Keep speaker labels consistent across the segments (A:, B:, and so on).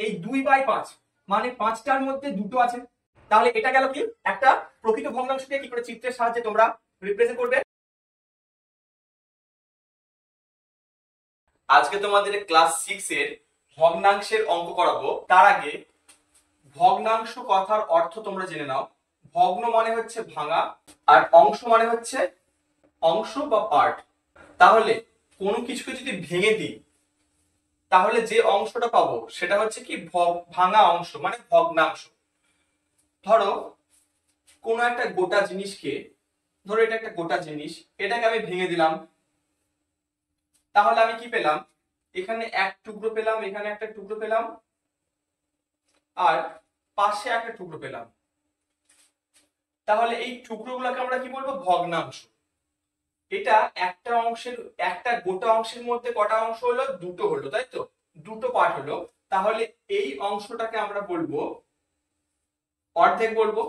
A: এই 2/5 মানে 5টার মধ্যে দুটো আছে। তাহলে এটা গেল কি একটা প্রকৃত ভগ্নাংশকে কি করে চিত্রের সাহায্যে তোমরা রিপ্রেজেন্ট করবে। আজকে তোমাদের ক্লাস 6 এর ভগ্নাংশের অঙ্ক করাবো। তার আগে ভগ্নাংশ কথার অর্থ তোমরা জেনে নাও। ভগ্ন মানে হচ্ছে ভাঙা, আর অংশ মানে হচ্ছে অংশ বা পার্ট। তাহলে কোনো কিছুকে যদি ভেঙে দিই তাহলে যে অংশটা পাবো সেটা হচ্ছে কি ভাঙা অংশ মানে ভগ্নাংশ। ধরো কোনো একটা গোটা জিনিসকে, ধরো এটা একটা গোটা জিনিস, এটাকে আমি ভেঙে দিলাম, তাহলে আমি কি পেলাম? এখানে এক টুকরো পেলাম, এখানে একটা টুকরো পেলাম, আর পাশে একটা টুকরো পেলাম। তাহলে এই টুকরোগুলোকে আমরা কি বলবো? ভগ্নাংশ। এটা একটা অংশের, একটা গোটা অংশের মধ্যে কটা অংশ হলো? দুটো হলো, তাই তো? দুটো পার্ট হলো। তাহলে এই অংশটাকে আমরা বলবো অর্ধেক বলবো।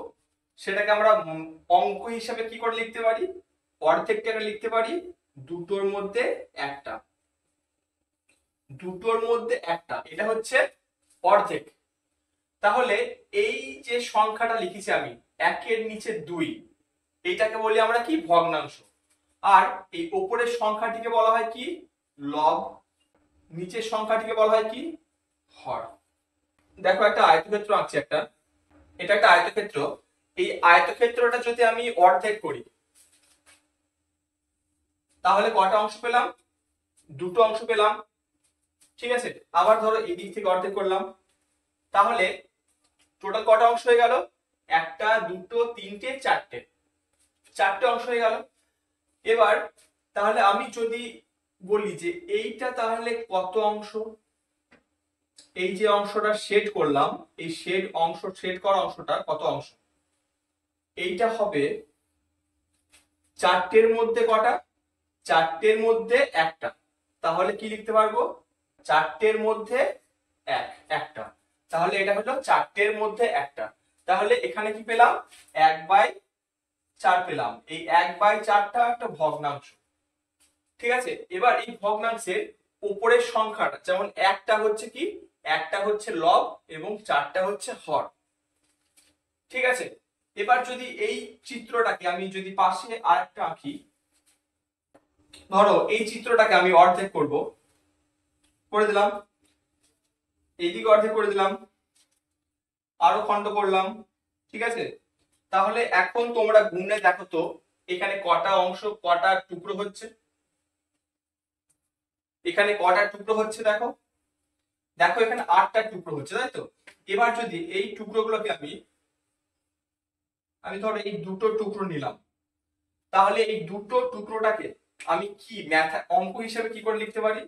A: সেটাকে আমরা অঙ্ক হিসাবে কি করে লিখতে পারি? অর্ধেকটাকে লিখতে পারি দুটোর মধ্যে একটা। দুটোর মধ্যে একটা, এটা হচ্ছে অর্ধেক। তাহলে এই যে সংখ্যাটা লিখেছি আমি, একের নিচে 2, এইটাকে বলি আমরা কি? ভগ্নাংশ। আর এই উপরের সংখ্যাটিকে বলা হয় কি? লব। নিচের সংখ্যাটিকে বলা হয় কি? হর। দেখো একটা আয়তক্ষেত্র আঁকছি একটা, এটা একটা আয়তক্ষেত্র। এই আয়তক্ষেত্রটা যদি আমি অর্ধেক করি তাহলে কটা অংশ পেলাম? দুটো অংশ পেলাম, ঠিক আছে? আবার ধরো এই দিক থেকে অর্ধেক করলাম, তাহলে টোটাল কটা অংশ হয়ে গেল? একটা, দুটো, তিনটে, চারটে, চারটে অংশ হয়ে গেল। এবার তাহলে আমি যদি বলি যে এইটা তাহলে কত অংশ, এই যে অংশটা শেড করলাম, এই শেড অংশ, শেড করা অংশটা কত অংশ? এইটা হবে চারটের মধ্যে কটা? চারটের মধ্যে একটা। তাহলে কি লিখতে পারবো? চারটের মধ্যে একটা। তাহলে এটা হলো চারটের মধ্যে একটা। তাহলে এখানে কি পেলাম? 1/4 পেলাম। এই 1/4টা একটা ভগ্নাংশ, ঠিক আছে? এবার এই ভগ্নাংশের উপরের সংখ্যাটা, যেমন একটা হচ্ছে কি? একটা হচ্ছে লব এবং চারটা হচ্ছে হর, ঠিক আছে? এবার যদি এই চিত্রটাকে আমি যদি পাশে আরেকটা আঁকি, ধরো এই চিত্রটাকে আমি অর্ধেক করব, করে দিলাম, এইদিকে অর্ধেক করে দিলাম, আরো খন্ড করলাম, ঠিক আছে? তাহলে এখন তোমরা গুণে দেখো তো এখানে কটা অংশ, কটা টুকরো হচ্ছে? এখানে কটা টুকরো হচ্ছে দেখো, দেখো এখানে 8টা টুকরো হচ্ছে, তাই তো? এবার যদি এই টুকরোগুলোকে আমি আমি ধরো এই দুটো টুকরো নিলাম, তাহলে এই দুটো টুকরোটাকে আমি কি ম্যাথ অঙ্ক হিসেবে কি করে লিখতে পারি?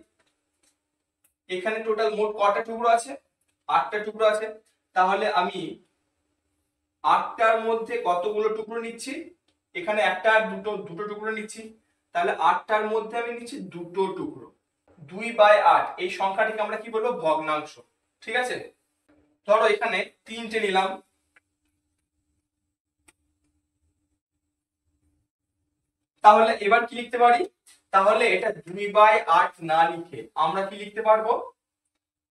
A: এখানে টোটাল মোট কটা টুকরো আছে? 8টা টুকরো আছে। তাহলে আমি 8টার মধ্যে কতগুলো টুকরো নিচ্ছি? এখানে একটা আর দুটো, দুটো টুকরো নিচ্ছি। তাহলে 8টার মধ্যে আমি নিচ্ছি দুটো টুকরো। 2/8 এই সংখ্যাটিকে আমরা কি বলবো? ভগ্নাংশ, ঠিক আছে? ধরো এখানে 3টে নিলাম, তাহলে এবার কি লিখতে পারি? তাহলে এটা 2/8 না লিখে আমরা কি লিখতে পারবো?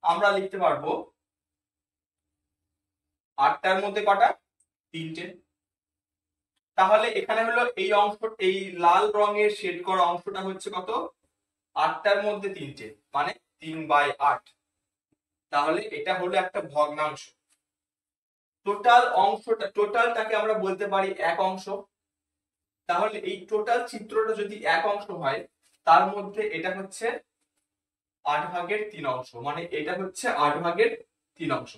A: আমরা লিখতে পারবো 8টার মধ্যে কটা? 3টে। তাহলে এখানে হলো এই অংশ, এই লাল রঙের শেড করা অংশটা হচ্ছে কত? 8টার মধ্যে 3টে, মানে 3/8। তাহলে এটা হলো একটা ভগ্নাংশ। টোটাল অংশটা, টোটালটাকে আমরা বলতে পারি এক অংশ। তাহলে এই টোটাল চিত্রটা যদি এক অংশ হয়, তার মধ্যে এটা হচ্ছে 8/3 অংশ, মানে এটা হচ্ছে 8/3 অংশ।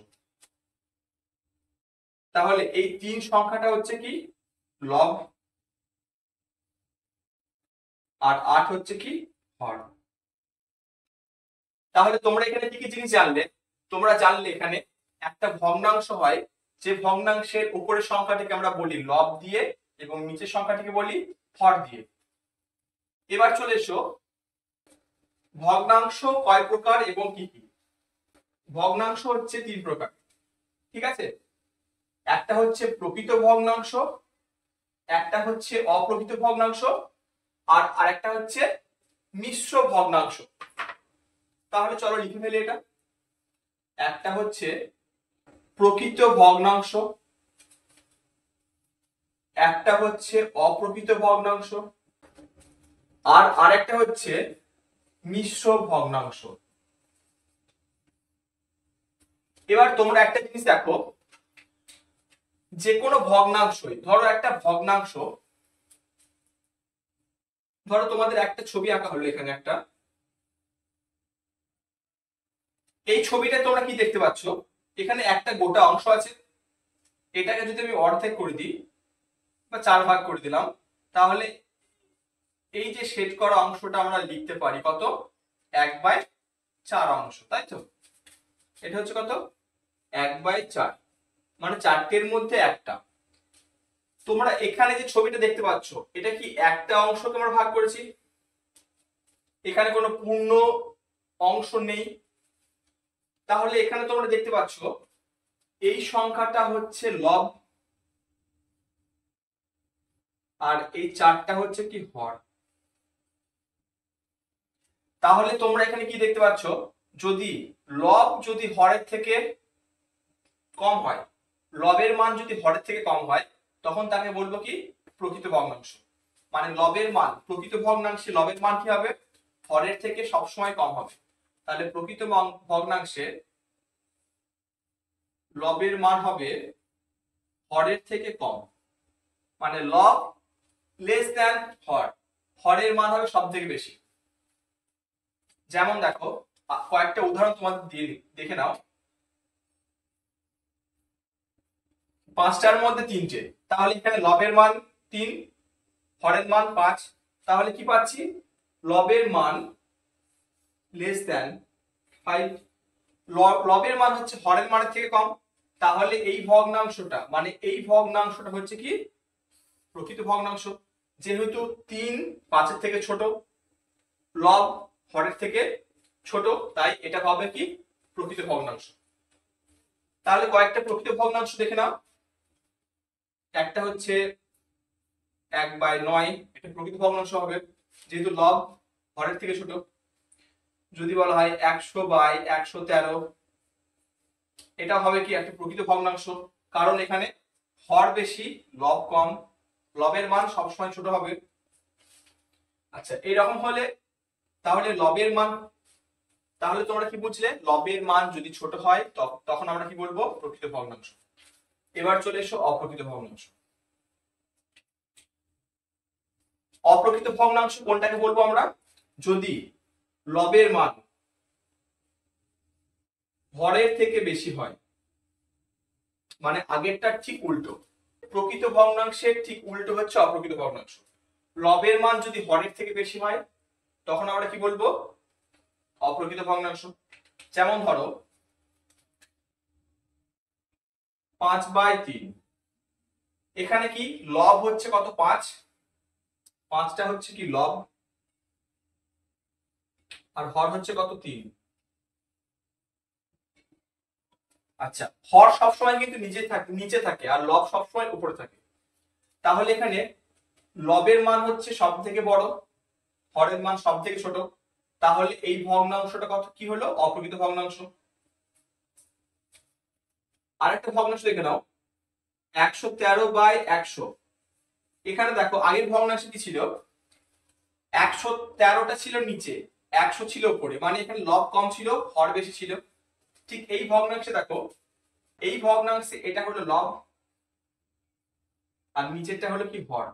A: তাহলে এই 3 সংখ্যাটা হচ্ছে কি? লব, আর 8 হচ্ছে কি? হর। তাহলে তোমরা এখানে কি কি জিনিস জানলে? তোমরা জানলে এখানে একটা ভগ্নাংশ হয় যে ভগ্নাংশের উপরের সংখ্যাটিকে আমরা বলি লব দিয়ে এবং নিচের সংখ্যাটিকে বলি হর দিয়ে। এবার চলে এসো, ভগ্নাংশ কয় প্রকার এবং কি কি? ভগ্নাংশ হচ্ছে 3 প্রকার, ঠিক আছে? একটা হচ্ছে প্রকৃত ভগ্নাংশ, একটা হচ্ছে অপ্রকৃত ভগ্নাংশ, আর আরেকটা হচ্ছে মিশ্র ভগ্নাংশ। তাহলে চলো লিখে ফেলি এটা। একটা হচ্ছে প্রকৃত ভগ্নাংশ, একটা হচ্ছে অপ্রকৃত ভগ্নাংশ, আর আরেকটা হচ্ছে মিশ্র ভগ্নাংশ। এবার তোমরা একটা জিনিস দেখো, যে কোনো ভগ্নাংশই, ধরো একটা ভগ্নাংশ, ধরো তোমাদের একটা ছবি আঁকা হলো এখানে একটা, এই ছবিটা তোমরা কি দেখতে পাচ্ছ, এখানে একটা গোটা অংশ আছে, এটাকে যদি আমি অর্ধেক করে দিই বা 4 ভাগ করে দিলাম, তাহলে এই যে শেড করা অংশটা আমরা লিখতে পারি কত, 1/4 অংশ, তাই তো? এটা হচ্ছে কত, 1/4, মানে 4টের মধ্যে একটা। তোমরা এখানে যে ছবিটা দেখতে পাচ্ছ, এটা কি একটা অংশকে আমরা ভাগ করেছি, এখানে কোনো পূর্ণ অংশ নেই, তাহলে এখানে তোমরা দেখতে পাচ্ছ এই সংখ্যাটা হচ্ছে লব, আর এই 4টা হচ্ছে কি হর। তাহলে তোমরা এখানে কি দেখতে পাচ্ছ, যদি লব যদি হরের থেকে কম হয়, লবের মান যদি হরের থেকে কম হয়, তখন তাকে বলবো কি প্রকৃত ভগ্নাংশ। মানে লবের মান, প্রকৃত ভগ্নাংশে লবের মান কি হবে, হরের থেকে সবসময় কম হবে। তাহলে প্রকৃত ভগ্নাংশে লবের মান হবে হরের থেকে কম, মানে লব লেস দ্যান হর, হরের মান হবে সব থেকে বেশি। যেমন দেখো, কয়েকটা উদাহরণ তোমাদের দিয়ে দেখে নাও। 5টার মধ্যে 3টে, তাহলে এখানে লবের মান 3, হরের মান 5, তাহলে কি পাচ্ছি, লবের মান লেস দ্যান 5, লবের মান হচ্ছে হরের মানের থেকে কম, তাহলে এই ভগ্নাংশটা, মানে এই ভগ্নাংশটা হচ্ছে কি প্রকৃত ভগ্নাংশ। যেহেতু 3 5-এর থেকে ছোট, লব হরের থেকে ছোট, তাই এটা হবে কি প্রকৃত ভগ্নাংশ। তাহলে কয়েকটা প্রকৃত ভগ্নাংশ দেখে নাও। একটা হচ্ছে 1/9, এটা প্রকৃত ভগ্নাংশ হবে, যেহেতু লব হরের থেকে ছোট। যদি বলা হয় 100/113, এটা হবে কি একটা প্রকৃত ভগ্নাংশ, কারণ এখানে হর বেশি লব কম, লবের মান সবসময় ছোট হবে। আচ্ছা, এইরকম হলে তাহলে লবের মান, তাহলে তোমরা কি বুঝলে, লবের মান যদি ছোট হয় তখন আমরা কি বলবো, প্রকৃত ভগ্নাংশ। এবার চলে এসো অপ্রকৃত ভগ্নাংশ। অপ্রকৃত ভগ্নাংশ কোনটাকে বলবো আমরা, যদি লবের মান হরের থেকে বেশি হয়, মানে আগেরটার ঠিক উল্টো। প্রকৃত ভগ্নাংশের ঠিক উল্টো হচ্ছে অপ্রকৃত ভগ্নাংশ। লবের মান যদি হরের থেকে বেশি হয়, তখন আমরা কি বলবো, অপ্রকৃত ভগ্নাংশ। যেমন ধরো 5/3, এখানে কি লব হচ্ছে কত, 5, 5টা হচ্ছে কি লব, আর হর হচ্ছে কত, 3। আচ্ছা, হর সবসময় কিন্তু নিচে থাকে আর লব সবসময় উপরে থাকে, তাহলে এখানে লবের মান হচ্ছে সব থেকে বড়, হরের মান সব থেকে ছোট, তাহলে এই ভগ্নাংশটা কত কি হলো, অপ্রকৃত ভগ্নাংশ। আরেকটা ভগ্নাংশ দেখে নাও, 113/100, এখানে দেখো আগের ভগ্নাংশে কি ছিল, 113টা ছিল নিচে, 100 ছিল উপরে, মানে এখানে লব কম ছিল, হর বেশি ছিল। ঠিক এই ভগ্নাংশে দেখো, এই ভগ্নাংশে এটা হলো লব আর নিচেরটা হলো কি হর।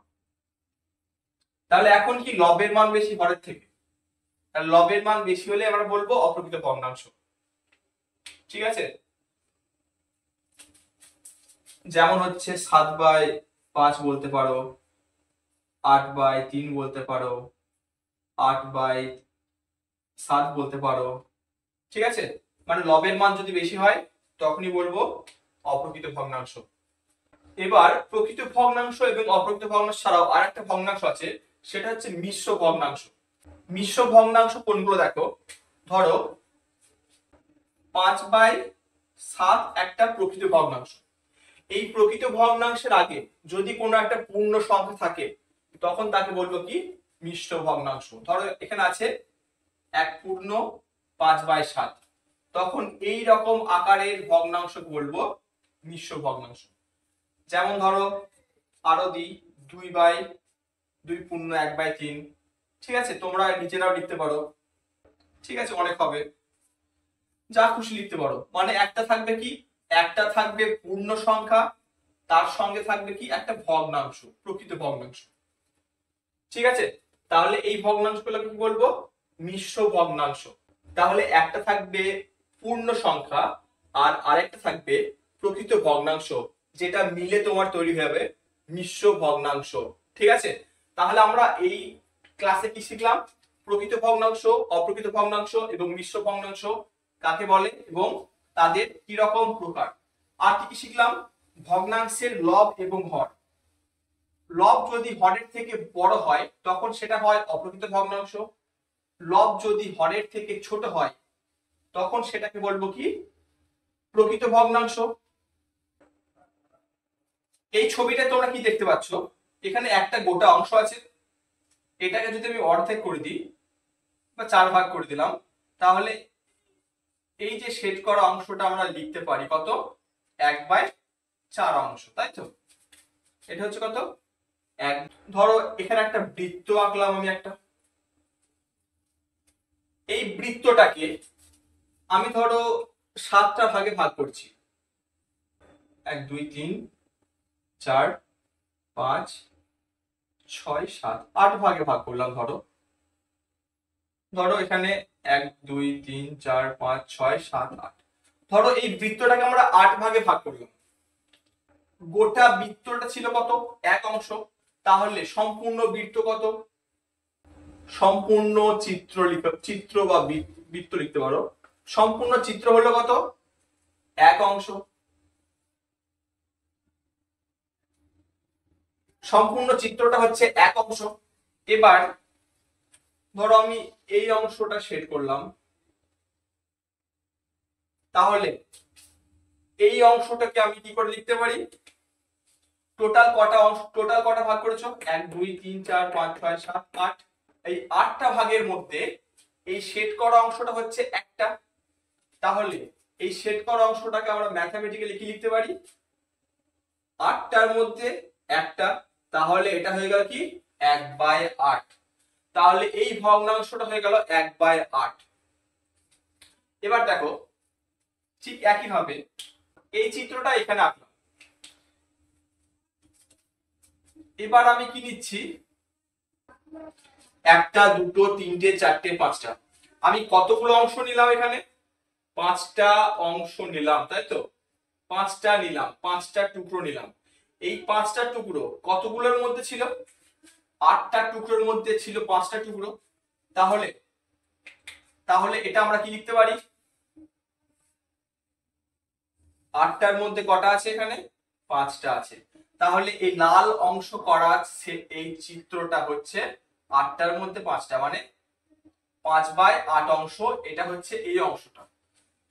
A: তাহলে এখন কি লবের মান বেশি হরের থেকে, আর লবের মান বেশি হলে আমরা বলবো অপ্রকৃত ভগ্নাংশ। ঠিক আছে, যেমন হচ্ছে 7/5 বলতে পারো, 8/3 বলতে পারো, 8/7 বলতে পারো। ঠিক আছে, মানে লবের মান যদি বেশি হয় তখনই বলবো অপ্রকৃত ভগ্নাংশ। এবার প্রকৃত ভগ্নাংশ এবং অপ্রকৃত ভগ্নাংশ ছাড়াও আরেকটা ভগ্নাংশ আছে, সেটা হচ্ছে মিশ্র ভগ্নাংশ। মিশ্র ভগ্নাংশ কোনগুলো দেখো, ধরো 5/7 একটা প্রকৃত ভগ্নাংশ। এই প্রকৃত ভগ্নাংশের আগে যদি কোনো একটা পূর্ণ সংখ্যা থাকে, তখন তাকে বলবো কি মিশ্র ভগ্নাংশ। ধরো এখানে আছে 1 পূর্ণ 5/7, তখন এই রকম আকারের ভগ্নাংশ বলবো মিশ্র ভগ্নাংশ। যেমন ধরো আরো দিই 2/2 = 1/3। ঠিক আছে, তোমরা নিজেরাও লিখতে পারো। ঠিক আছে, অনেক হবে, যা খুশি লিখতে পারো। মানে একটা থাকবে কি, একটা থাকবে পূর্ণ সংখ্যা, তার সঙ্গে থাকবে কি একটা ভগ্নাংশ, প্রকৃত ভগ্নাংশ। ঠিক আছে, তাহলে এই ভগ্নাংশগুলোকে কি বলবো, মিশ্র ভগ্নাংশ। তাহলে একটা থাকবে পূর্ণ সংখ্যা আর আরেকটা থাকবে প্রকৃত ভগ্নাংশ, যেটা মিলে তোমার তৈরি হবে মিশ্র ভগ্নাংশ। ঠিক আছে, তাহলে আমরা এই ক্লাসে কি শিখলাম, প্রকৃত ভগ্নাংশ, অপ্রকৃত ভগ্নাংশ এবং মিশ্র ভগ্নাংশ কাকে বলে এবং তাদের কি রকম প্রকার। আর কি কি শিখলাম, ভগ্নাংশের লব এবং হর। লব যদি হরের থেকে বড় হয় তখন সেটা হয় অপ্রকৃত ভগ্নাংশ, লব যদি হরের থেকে ছোট হয় তখন সেটাকে বলবো কি, প্রকৃত ভগ্নাংশ। এই ছবিটা তোমরা কি দেখতে পাচ্ছ, এখানে একটা গোটা অংশ আছে, এটাকে যদি আমি অর্ধেক করে দিই বা 4 ভাগ করে দিলাম, তাহলে এই যে শেড করা অংশটা আমরা লিখতে পারি কত, 1/4 অংশ, তাই তো। এটা হচ্ছে কত, এক। ধরো এখানে একটা বৃত্ত আঁকলাম আমি একটা, এই বৃত্তটাকে আমি ধরো 7টা ভাগে ভাগ করছি, 1 2 3 4 5 6 7 8 ভাগে ভাগ করলাম। ধরো ধরো এখানে 1 2 3 4 5 6 7 8। ধরো এই বৃত্তটাকে আমরা 8 ভাগে ভাগ করলাম, গোটা বৃত্তটা ছিল কত, 1 অংশ। তাহলে সম্পূর্ণ বৃত্ত কত, সম্পূর্ণ চিত্র বা বৃত্ত লিখতে পারো, সম্পূর্ণ চিত্র হলো কত, 1 অংশ। সম্পূর্ণ চিত্রটা হচ্ছে 1 অংশ। এবার ধরো আমি এই অংশটা শেড করলাম, তাহলে এই অংশটাকে আমি কি করে লিখতে পারি, টোটাল কটা অংশ, টোটাল কটা ভাগ করেছো, 1 2 3 4 5 6 7 8। এই 8টা ভাগের মধ্যে এই শেড করা অংশটা হচ্ছে একটা। তাহলে এই শেড করা অংশটাকে আমরা ম্যাথমেটিক্যালি কি লিখতে পারি, 8টার মধ্যে একটা। তাহলে এটা হয়ে গেল কি, 1/8। তাহলে এই ভগ্নাংশটা হয়ে গেল 1/8। এবার দেখো ঠিক একই ভাবে এই চিত্রটা এখানে আঁকলাম। এবার আমি কি নিচ্ছি, 1টা 2টো 3টে 4টে 5টা, আমি কতগুলো অংশ নিলাম এখানে, 5টা অংশ নিলাম, তাই তো। 5টা নিলাম, 5টা টুকরো নিলাম। এই 5টা টুকরো কতগুলোর মধ্যে ছিল, 8টা টুকরোর মধ্যে ছিল 5টা টুকরো। তাহলে তাহলে এটা আমরা কি লিখতে পারি, 8টার মধ্যে কটা আছে, এখানে 5টা আছে। তাহলে এই লাল অংশ করা এই চিত্রটা হচ্ছে 8টার মধ্যে 5টা, মানে 5/8 অংশ। এটা হচ্ছে এই অংশটা।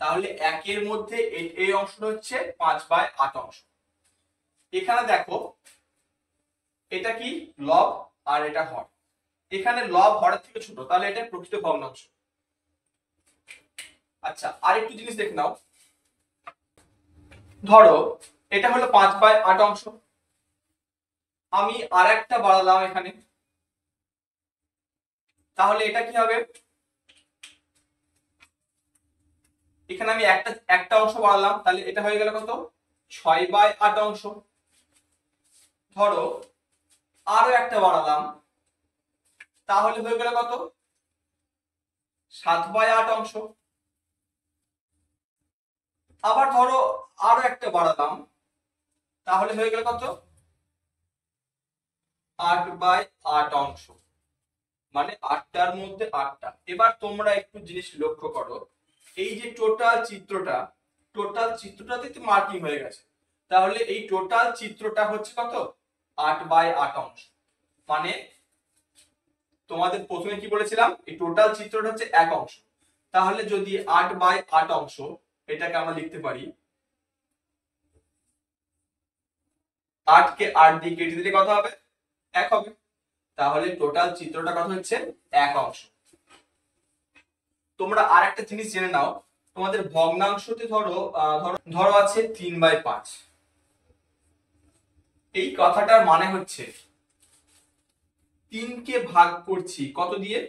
A: তাহলে 1-এর মধ্যে এই অংশটা হচ্ছে 5/8 অংশ। এখানে দেখো এটা কি, লব আর এটা হর। এখানে লব হরের থেকে ছোট, তাহলে এটা প্রকৃত ভগ্নাংশ। আচ্ছা, আরেকটু জিনিস দেখে নাও, ধরো এটা হলো 5/8 অংশ, আমি আর একটা বাড়ালাম এখানে, তাহলে এটা কি হবে, এখানে আমি একটা অংশ বাড়ালাম, তাহলে এটা হয়ে গেল কত, 6/8 অংশ। ধরো আরো একটা বাড়ালাম, তাহলে হয়ে গেল কত, 7/8 অংশ। আবার ধরো আরো একটা বাড়ালাম, তাহলে হয়ে গেল কত, 8/8 অংশ, মানে 8টার মধ্যে 8টা। এবার তোমরা একটু জিনিস লক্ষ্য করো, এই যে টোটাল চিত্রটাতে তো মার্কিং হয়ে গেছে, তাহলে এই টোটাল চিত্রটা হচ্ছে কত, 8/8 অংশ। মানে তোমাদের প্রথমে কি বলেছিলাম, এই টোটাল চিত্রটা হচ্ছে 1 অংশ। তাহলে যদি 8/8 অংশ, এটাকে আমরা লিখতে পারি, 8 কে 8 দিয়ে কেটে দিলে কত হবে, 1 হবে। তাহলে টোটাল চিত্রটা কত হচ্ছে, 1 অংশ। তোমরা আর একটা জিনিস জেনে নাও, তোমাদের ভগ্নাংশতে ধরো ধরো আছে 3/5। এই কথাটার মানে হচ্ছে 3 কে ভাগ করছি কত দিয়ে?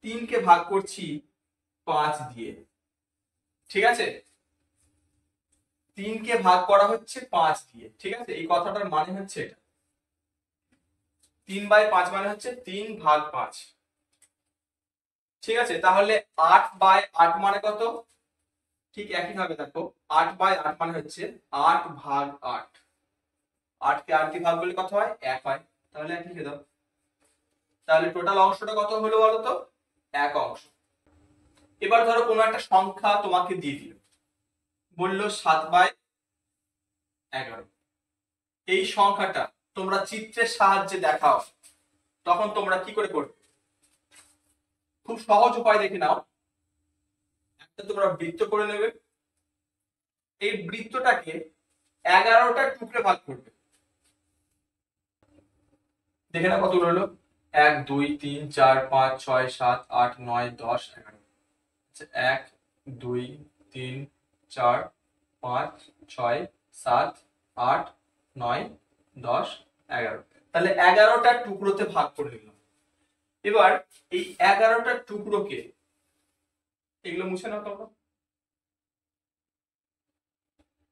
A: 3 কে ভাগ করছি 5 দিয়ে। ঠিক আছে, 3 কে ভাগ করা হচ্ছে 5 দিয়ে। ঠিক আছে, এই কথাটার মানে হচ্ছে এটা 3/5 মানে হচ্ছে 3/5। ঠিক আছে, তাহলে 8/8 মানে কত? ঠিক একই ভাবে দেখো 8/8 মানে হচ্ছে 8/8। 8 কে 8 দিয়ে ভাগ করলে কত হয়? 1 হয়। তাহলে 1 লিখে দাও। তাহলে টোটাল অংশটা কত হলো বলো তো? 1 অংশ। এবার ধরো কোনো একটা সংখ্যা তোমাকে দিয়ে দিল, বললো 7/11। এই সংখ্যাটা তোমরা চিত্রের সাহায্যে দেখাও, তখন তোমরা কি করে করবে? খুব সহজ উপায় দেখে নাও। একটা তোমরা বৃত্ত করে নেবে, এই বৃত্তটাকে 11টা টুকরে ভাগ করবে। দেখে না কতগুলো হলো? 1 2 3 4 5 6 7 8 9 10 11। 1 2 3 4 5 6 7 8 9 10 11। তাহলে 11টা টুকরোতে ভাগ করে নিলাম। এবার এই 11টা টুকরোকে, এগুলো মুছে নাও তোমরা।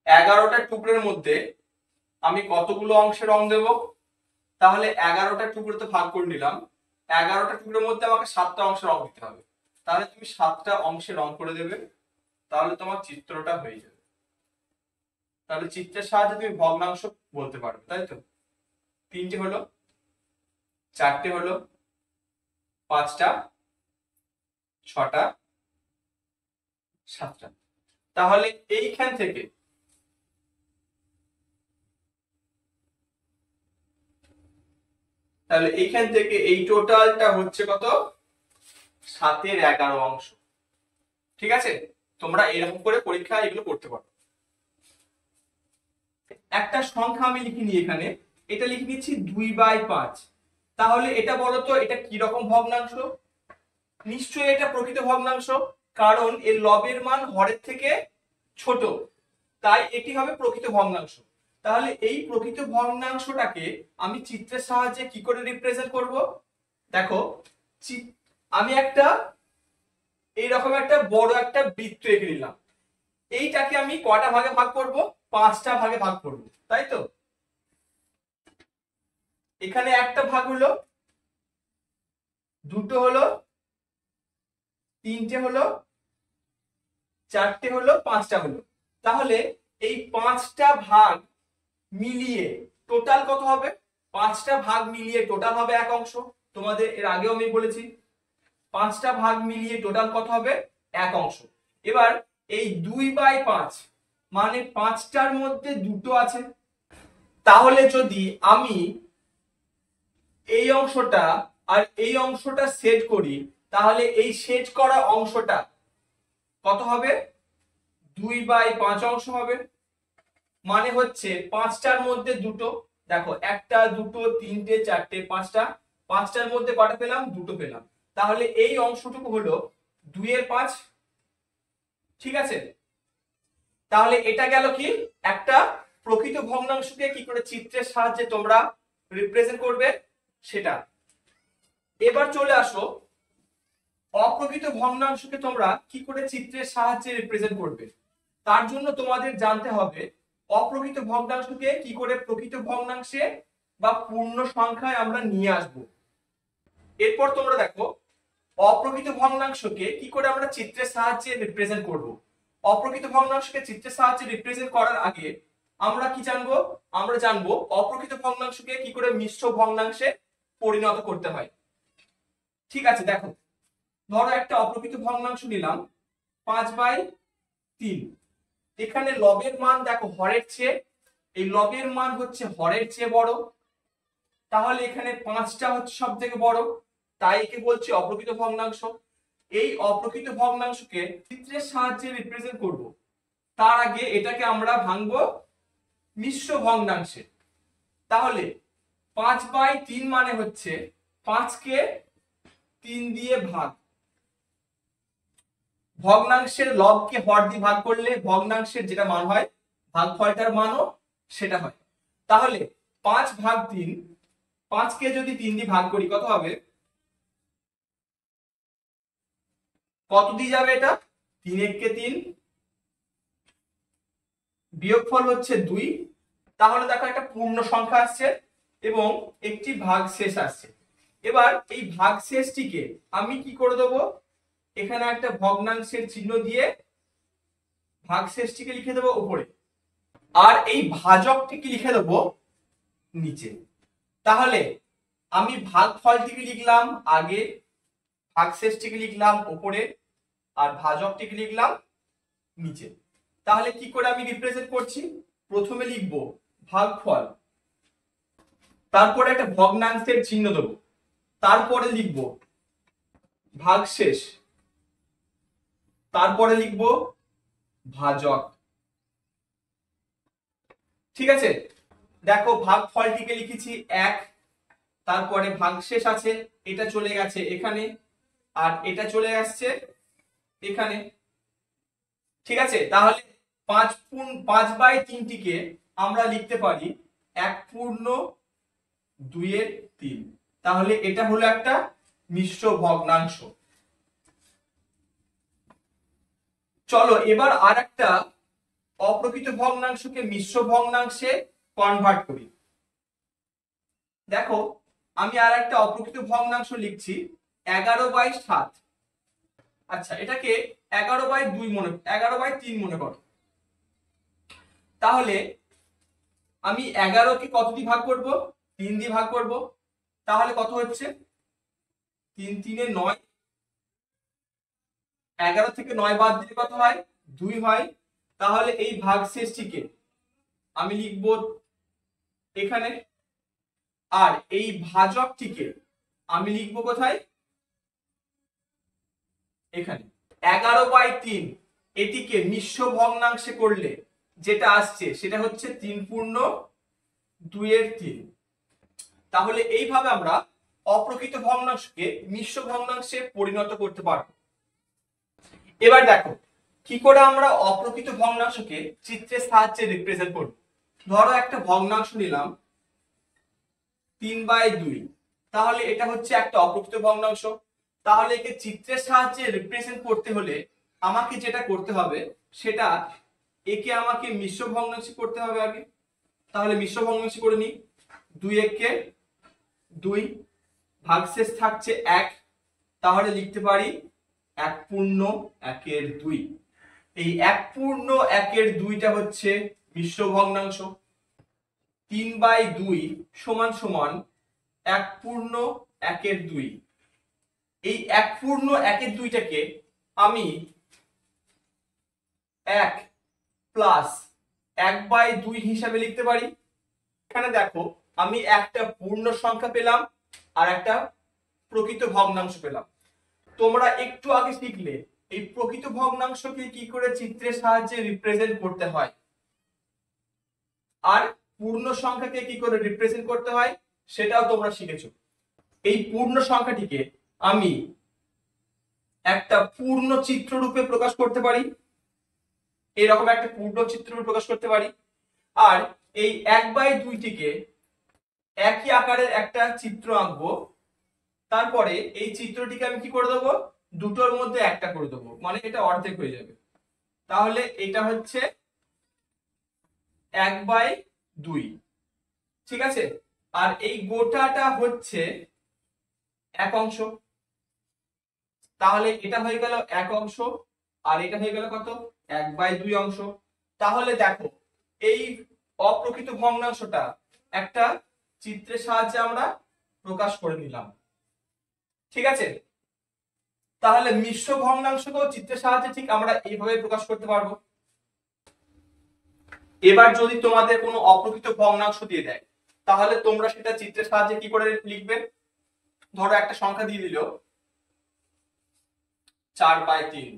A: 11টা টুকরোর মধ্যে আমি কতগুলো অংশে রং দেব? তাহলে 11টা টুকরোতে ভাগ করে নিলাম, 11টা টুকরোর মধ্যে আমাকে 7টা অংশে রং দিতে হবে। তাহলে তুমি 7টা অংশে রং করে দেবে, তাহলে তোমার চিত্রটা হয়ে যাবে। তাহলে চিত্রের সাহায্যে তুমি ভগ্নাংশ বলতে পারবে, তাই তো? 3টে হলো, 4টে হলো, 5টা, 6টা, 7টা। তাহলে এইখান থেকে এই টোটালটা হচ্ছে কত? 7-এর 11 অংশ। ঠিক আছে, তোমরা এরকম করে পরীক্ষা এগুলো করতে পারো। একটা সংখ্যা আমি লিখিনি এখানে, এটা লিখে নিচ্ছি 2/5। তাহলে এটা বলো তো, এটা কি রকম ভগ্নাংশ? নিশ্চয়ই এটা প্রকৃত ভগ্নাংশ, কারণ এর লবের মান হরের থেকে ছোট, তাই এটি হবে প্রকৃত ভগ্নাংশ। তাহলে এই প্রকৃত ভগ্নাংশটাকে আমি চিত্রের সাহায্যে কি করে রিপ্রেজেন্ট করব? দেখো, আমি এইরকম একটা বড় একটা বৃত্ত এঁকে নিলাম। এইটাকে আমি কয়টা ভাগে ভাগ করব? 5টা ভাগে ভাগ করব, তাই তো? এখানে একটা ভাগ হলো, দুটো হলো, 3টে হলো, 4টে হলো, 5টা হলো। তাহলে এই 5টা ভাগ মিলিয়ে টোটাল কত হবে? 5টা ভাগ মিলিয়ে টোটাল হবে 1 অংশ। তোমাদের এর আগেও আমি বলেছি 5টা ভাগ মিলিয়ে টোটাল কত হবে? 1 অংশ। এবার এই 2/5 মানে 5টার মধ্যে দুটো আছে। তাহলে যদি আমি এই অংশটা আর এই অংশটা সেট করি, তাহলে এই সেট করা অংশটা কত হবে? 2/5 অংশ হবে। মানে হচ্ছে 5টার মধ্যে দুটো। দেখো, 1টা 2টো 3টে 4টে 5টা, 5টার মধ্যে কটা পেলাম? দুটো পেলাম। তাহলে এই অংশটুকু হলো 2/5। ঠিক আছে, তাহলে এটা গেল কি? একটা প্রকৃত ভগ্নাংশকে কি করে চিত্রের সাহায্যে তোমরা রিপ্রেজেন্ট করবে সেটা। এবার চলে আসো, অপ্রকৃত ভগ্নাংশকে তোমরা কি করে চিত্রের সাহায্যে রিপ্রেজেন্ট করবে। তার জন্য তোমাদের জানতে হবে অপ্রকৃত ভগ্নাংশকে কি করে প্রকৃত ভগ্নাংশে বা পূর্ণ সংখ্যায় আমরা নিয়ে আসব। এরপর তোমরা দেখো অপ্রকৃত ভগ্নাংশকে কি করে আমরা চিত্রের সাহায্যে রিপ্রেজেন্ট করব। অপ্রকৃত ভগ্নাংশকে চিত্রের সাহায্যে রিপ্রেজেন্ট করার আগে আমরা কি জানবো? আমরা জানবো অপ্রকৃত ভগ্নাংশকে কি করে মিশ্র ভগ্নাংশে পরিণত করতে হয়। ঠিক আছে, দেখো, ধরো একটা অপ্রকৃত ভগ্নাংশ নিলাম 5/3। এখানে লবের মান দেখো হরের চেয়ে, এই লবের মান হচ্ছে হরের চেয়ে বড়, তাহলে এখানে 5টা হচ্ছে সব থেকে বড়, তাই একে বলছি অপ্রকৃত ভগ্নাংশ। এই অপ্রকৃত ভগ্নাংশকে চিত্রের সাহায্যে রিপ্রেজেন্ট করব। তার আগে এটাকে আমরা ভাঙবো মিশ্র ভগ্নাংশে। তাহলে 5/3 মানে হচ্ছে 5কে 3 দিয়ে ভাগ, ভগ্নাংশের লবকে হর দিয়ে ভাগ করলে ভগ্নাংশের যেটা মান হয় ভাগফলটার মানও সেটা হয়। তাহলে 5/3, 5কে যদি 3 দিয়ে ভাগ করি কত হবে? কত দিয়ে যাবে এটা? 3 1 3, বিয়োগফল হচ্ছে 2। তাহলে দেখো একটা পূর্ণ সংখ্যা আসছে এবং একটি ভাগশেষ আসছে। এবার এই ভাগশেষটিকে আমি কি করে দেবো? এখানে একটা ভগ্নাংশের চিহ্ন দিয়ে ভাগশেষটিকে লিখে দেবো উপরে, আর এই ভাজকটিকে লিখে দেবো নিচে। তাহলে আমি ভাগফলটিকে লিখলাম আগে, ভাগশেষটিকে লিখলাম উপরে, আর ভাজকটিকে লিখলাম নিচে। তাহলে কি করে আমি রিপ্রেজেন্ট করছি? প্রথমে লিখব ভাগফল, তারপরে একটা ভগ্নাংশের চিহ্ন দেবো, তারপরে লিখব ভাগশেষ, তারপরে লিখব ভাজক। ঠিক আছে, দেখো ভাগফলটিকে লিখেছি 1, তারপরে ভাগশেষ আছে, এটা চলে গেছে এখানে, আর এটা চলে আসছে এখানে। ঠিক আছে, তাহলে 5/3টিকে আমরা লিখতে পারি 1/2/3। তাহলে এটা হলো একটা মিশ্র ভগ্নাংশ। চলো এবার আর একটা অপ্রকৃত ভগ্নাংশকে মিশ্র ভগ্নাংশে কনভার্ট করি। দেখো আমি আর একটা অপ্রকৃত ভগ্নাংশ লিখছি 11/7। আচ্ছা, এটাকে 11/3 মনে করো। তাহলে আমি 11কে কত দিয়ে ভাগ করব? 3 দিয়ে ভাগ করব। তাহলে কত হচ্ছে? 3 3 9। 11 থেকে 9 বাদ দিলে কত হয়? 2 হয়। তাহলে এই ভাগশেষটিকে আমি লিখব এখানে, আর এই ভাজকটিকে আমি লিখব কোথায়? এখানে। 11/3 এটিকে মিশ্র ভগ্নাংশে করলে যেটা আসছে সেটা হচ্ছে 3/2/3। তাহলে এইভাবে আমরা অপ্রকৃত ভগ্নাংশকে মিশ্র ভগ্নাংশে পরিণত করতে পারবো। এবার দেখো কি করে আমরা অপ্রকৃত ভগ্নাংশকে চিত্রের সাহায্যে রিপ্রেজেন্ট করব। ধরো একটা ভগ্নাংশ নিলাম 3/2, তাহলে এটা হচ্ছে একটা অপ্রকৃত ভগ্নাংশ। তাহলে একে চিত্রের সাহায্যে রিপ্রেজেন্ট করতে হলে আমাকে যেটা করতে হবে সেটা একে আমাকে মিশ্র ভগ্নাংশে করতে হবে আগে। তাহলে মিশ্র ভগ্নাংশে করে নিই। 2 1 2, ভাগশেষ থাকছে 1, তাহলে লিখতে পারি 1/1/2। এই 1/1/2টা হচ্ছে মিশ্র ভগ্নাংশ। 3/2 সমান সমান 1/1/2। এই 1/1/2টাকে আমি 1 প্লাস 1/2 হিসাবে লিখতে পারি। এখানে দেখো আমি একটা পূর্ণ সংখ্যা পেলাম আর একটা প্রকৃত ভগ্নাংশ পেলাম। তোমরা একটু আগে শিখলে এই প্রকৃত ভগ্নাংশকে কি করে চিত্রের সাহায্যে রিপ্রেজেন্ট করতে হয়, আর পূর্ণ সংখ্যাকে কি করে রিপ্রেজেন্ট করতে হয় সেটাও তোমরা শিখেছো। এই পূর্ণ সংখ্যাটিকে আমি একটা পূর্ণ চিত্র রূপে প্রকাশ করতে পারি, এরকম একটা পূর্ণ চিত্র রূপে প্রকাশ করতে পারি। আর এই 1/2টিকে একই আকারের একটা চিত্র আঁকবো, তারপরে এই চিত্রটিকে আমি কি করে দেবো? দুটোর মধ্যে একটা করে দেবো, মানে এটা অর্ধেক হয়ে যাবে। তাহলে এটা হচ্ছে 1/2। ঠিক আছে, আর এই গোটাটা হচ্ছে 1 অংশ। তাহলে এটা হয়ে গেল 1 অংশ, আর এটা হয়ে গেল কত? 1/2 অংশ। তাহলে দেখো এই অপ্রকৃত ভগ্নাংশটা একটা চিত্রের সাহায্যে আমরা প্রকাশ করে নিলাম। ঠিক আছে, তাহলে মিশ্র ভগ্নাংশকেও চিত্রের সাহায্যে ঠিক আমরা এইভাবে প্রকাশ করতে পারবো। এবার যদি তোমাদের কোনো অপ্রকৃত ভগ্নাংশ দিয়ে দেয় তাহলে তোমরা সেটা চিত্রের সাহায্যে কি করে লিখবে? ধরো একটা সংখ্যা দিয়ে দিল 4/3,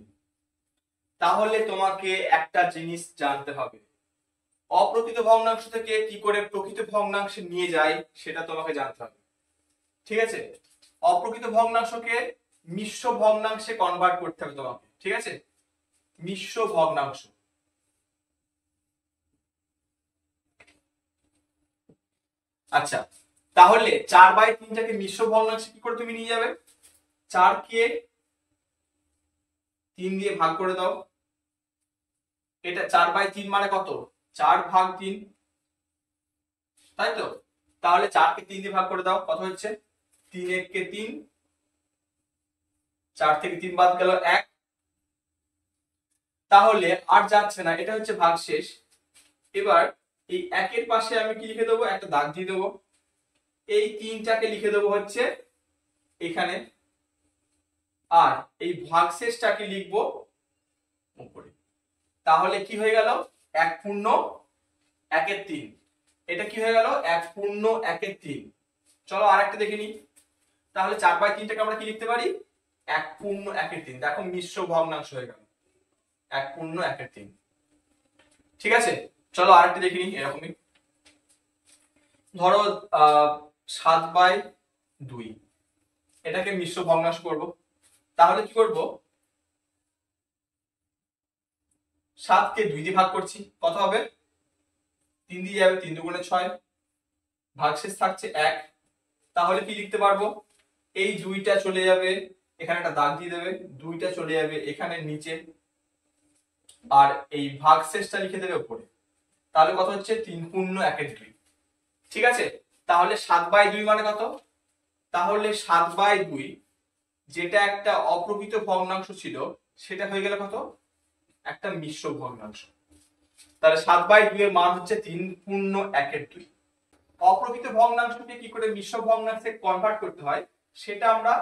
A: তাহলে তোমাকে একটা জিনিস জানতে হবে, অপ্রকৃত ভগ্নাংশ থেকে কি করে প্রকৃত ভগ্নাংশে নিয়ে যায় সেটা তোমাকে জানতে হবে। ঠিক আছে, অপ্রকৃত ভগ্নাংশকে মিশ্র ভগ্নাংশে কনভার্ট করতে হবে তোমাকে। ঠিক আছে, মিশ্র ভগ্নাংশ। আচ্ছা, তাহলে 4/3টাকে মিশ্র ভগ্নাংশে কি করে তুমি নিয়ে যাবে? 4কে 3 দিয়ে ভাগ করে দাও। এটা 4/3 মানে কত? 4/3, তাই তো? তাহলে 4কে 3 দিয়ে ভাগ করে দাও, কত হচ্ছে? 3 1 3, 4 থেকে 3 বাদ গেল 1। তাহলে আর যাচ্ছে না, এটা হচ্ছে ভাগশেষ। এবার এই 1-এর পাশে আমি কি লিখে দেবো? একটা দাগ দিয়ে দেবো। এই 3টাকে লিখে দেবো হচ্ছে এখানে, আর এই ভাগশেষটাকে লিখবো উপরে। তাহলে কি হয়ে গেল? 1 পূর্ণ 1/3। এটা কি হয়ে গেল? 1 পূর্ণ 1/3। চলো আরেকটা দেখে নিই। তাহলে 4/3টাকে আমরা কি লিখতে পারি? 1 পূর্ণ 1/3। দেখো মিশ্র ভগ্নাংশ হয়ে গেল 1 পূর্ণ 1/3। ঠিক আছে, চলো আরেকটা দেখে নিই এরকমই। ধরো 7/2, এটাকে মিশ্র ভগ্নাংশ করব। তাহলে কি করব? 7কে 2 দিয়ে ভাগ করছি, কত হবে? 3 দিয়ে যাবে, 3 দুগুণে 6, ভাগশেষ থাকছে 1। তাহলে কি লিখতে পারবো? এই 2টা চলে যাবে, এখানে একটা দাগ দিয়ে দেবে, 2টা চলে যাবে এখানে নিচে, আর এই ভাগশেষটা লিখে দেবে উপরে। তাহলে কত হচ্ছে? 3 পূর্ণ 1/2। ঠিক আছে, তাহলে 7/2 মানে কত? তাহলে 7/2 যেটা একটা অপ্রকৃত ভগ্নাংশ ছিল, সেটা হয়ে গেল কত? একটা মিশ্র ভগ্নাংশ। তাহলে 7/2 এর মান হচ্ছে 3 পূর্ণ 1/2। অপ্রকৃত ভগ্নাংশকে কি করে মিশ্র ভগ্নাংশে কনভার্ট করতে হয় সেটা আমরা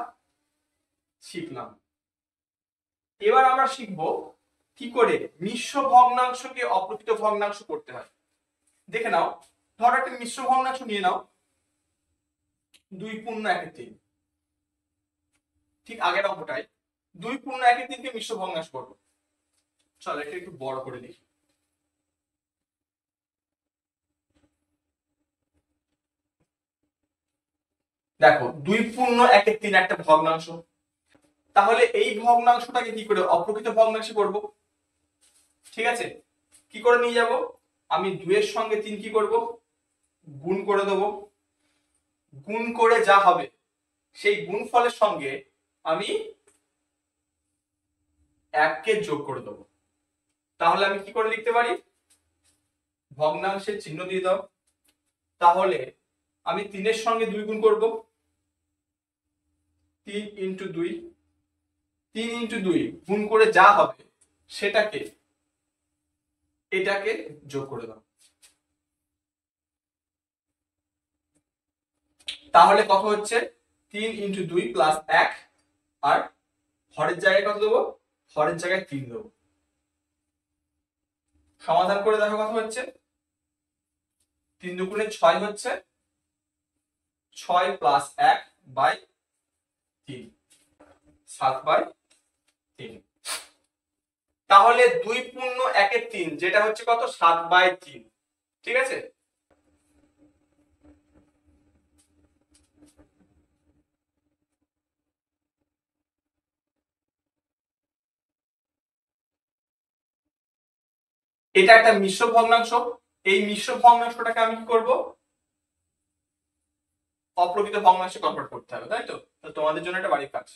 A: শিখলাম। এবার আমরা শিখব কি করে মিশ্র ভগ্নাংশকে অপ্রকৃত ভগ্নাংশ করতে হয়। দেখে নাও, ধরো একটা মিশ্র ভগ্নাংশ নিয়ে নাও 2 পূর্ণ 1/3। ঠিক আগের অঙ্কটাই 2 পূর্ণ 1/3 কে মিশ্র ভগ্নাংশ করবো। চলো এটা একটু বড় করে লিখি। দেখো 2 পূর্ণ 1/3 একটা ভগ্নাংশ। তাহলে এই ভগ্নাংশটাকে কি করে অপ্রকৃত ভগ্নাংশে করব? ঠিক আছে, কি করে নিয়ে যাব? আমি 2 এর সঙ্গে 3 কি করব? গুণ করে দেব। গুণ করে যা হবে সেই গুণফলের সঙ্গে আমি 1 কে যোগ করে দেব। তাহলে আমি কি করে লিখতে পারি? ভগ্নাংশের চিহ্ন দিয়ে দাও। তাহলে আমি 3 এর সঙ্গে 2 গুণ করব, 3 × 2, 3 × 2 গুণ করে যা হবে সেটাকে এটাকে যোগ করে দাও। তাহলে কত হচ্ছে? 3 × 2 + 1, আর হরের জায়গায় কত দেবো? হরের জায়গায় 3 দেবো। সমাধান করে দেখো কত হচ্ছে? 3 দুগুণে 6 হচ্ছে, 6 + 1/3, 7/3। তাহলে 2 পূর্ণ 1/3 যেটা হচ্ছে কত? 7/3। ঠিক আছে, এটা একটা মিশ্র ভগ্নাংশ। এই মিশ্র ভগ্নাংশটাকে আমি কি করব? অপ্রকৃত ভগ্নাংশে কনভার্ট করতে হবে, তাই তো? তোমাদের জন্য একটা বাড়ির কাজ।